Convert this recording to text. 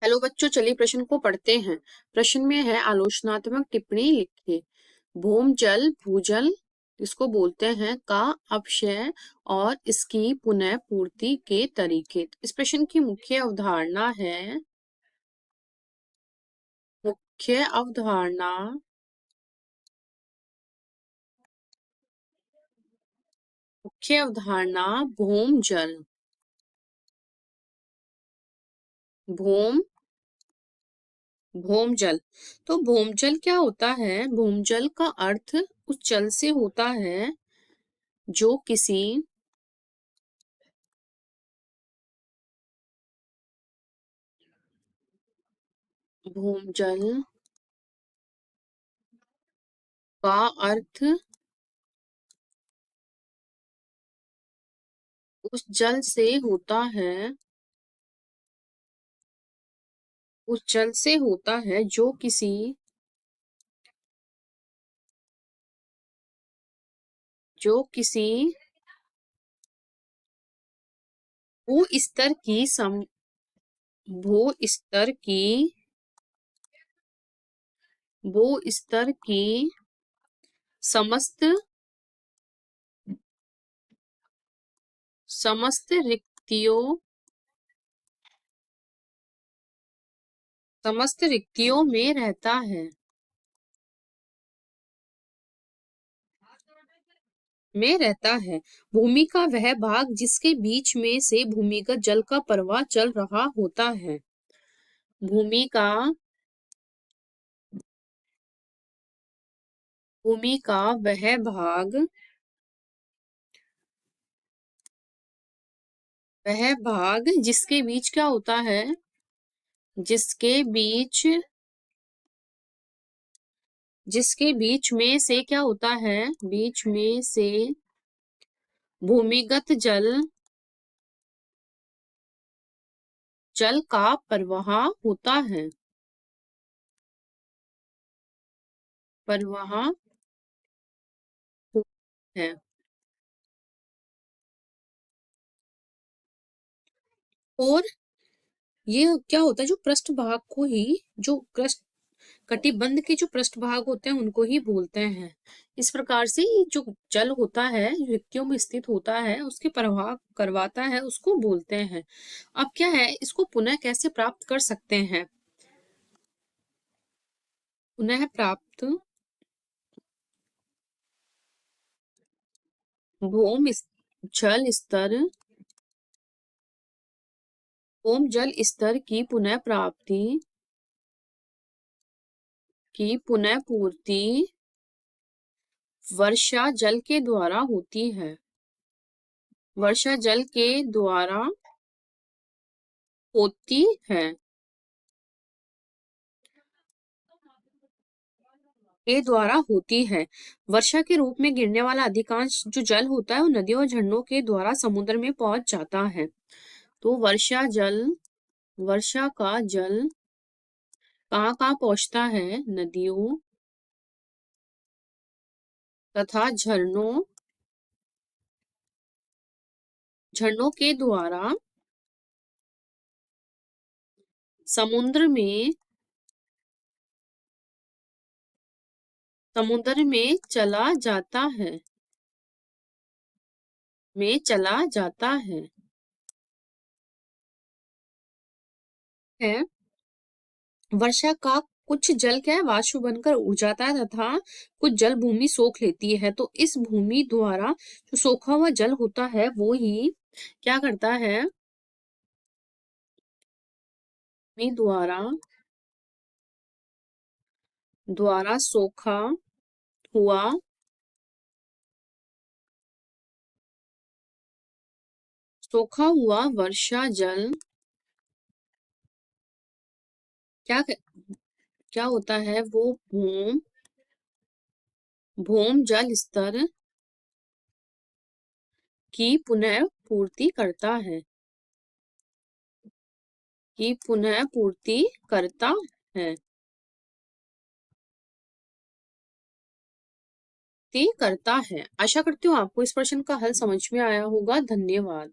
Hello बच्चों, चलिए प्रश्न को पढ़ते हैं। प्रश्न में है आलोचनात्मक टिप्पणी लिखिए। भूम जल भूजल इसको बोलते हैं का अपक्षय और इसकी पुनः पूर्ति के तरीके। इस प्रश्न की मुख्य अवधारणा भूम जल भूम भूमजल। तो भूमजल क्या होता है? भूमजल का अर्थ उस जल से होता है जो किसी भूमजल का अर्थ उस जल से होता है जो किसी भू स्तर की सम भू स्तर की भू स्तर की समस्त समस्त रिक्तियों में रहता है भूमि का वह भाग जिसके बीच में से भूमिगत जल का प्रवाह चल रहा होता है। भूमि का वह भाग जिसके बीच क्या होता है? जिसके बीच में से क्या होता है? बीच में से भूमिगत जल का प्रवाह होता है प्रवाह है और ये क्या होता है? जो पृष्ठ भाग को ही जो पृष्ठ कटिबंध के जो पृष्ठ भाग होते हैं उनको ही बोलते हैं। इस प्रकार से ये जो जल होता है, रिक्तियों में स्थित होता है, उसके प्रवाह करवाता है, उसको बोलते हैं। अब क्या है, इसको पुनः कैसे प्राप्त कर सकते हैं? पुनः प्राप्त भूम जल स्तर भूम जल स्तर की पुनः प्राप्ति की पुनः पूर्ति वर्षा जल के द्वारा होती है वर्षा जल के द्वारा होती है वर्षा के रूप में गिरने वाला अधिकांश जो जल होता है वो नदियों और झरनों के द्वारा समुद्र में पहुंच जाता है। तो वर्षा का जल कहाँ कहाँ पहुंचता है? नदियों तथा झरनों के द्वारा समुद्र में चला जाता है। वर्षा का कुछ जल क्या है? वाष्प बनकर उड़ जाता है तथा कुछ जल भूमि सोख लेती है। तो इस भूमि द्वारा जो सोखा हुआ जल होता है वो ही क्या करता है? भूमि द्वारा हुआ सोखा हुआ वर्षा जल क्या होता है? वो भूम जल स्तर की पुनः पूर्ति करता है आशा करती हूँ आपको इस प्रश्न का हल समझ में आया होगा। धन्यवाद।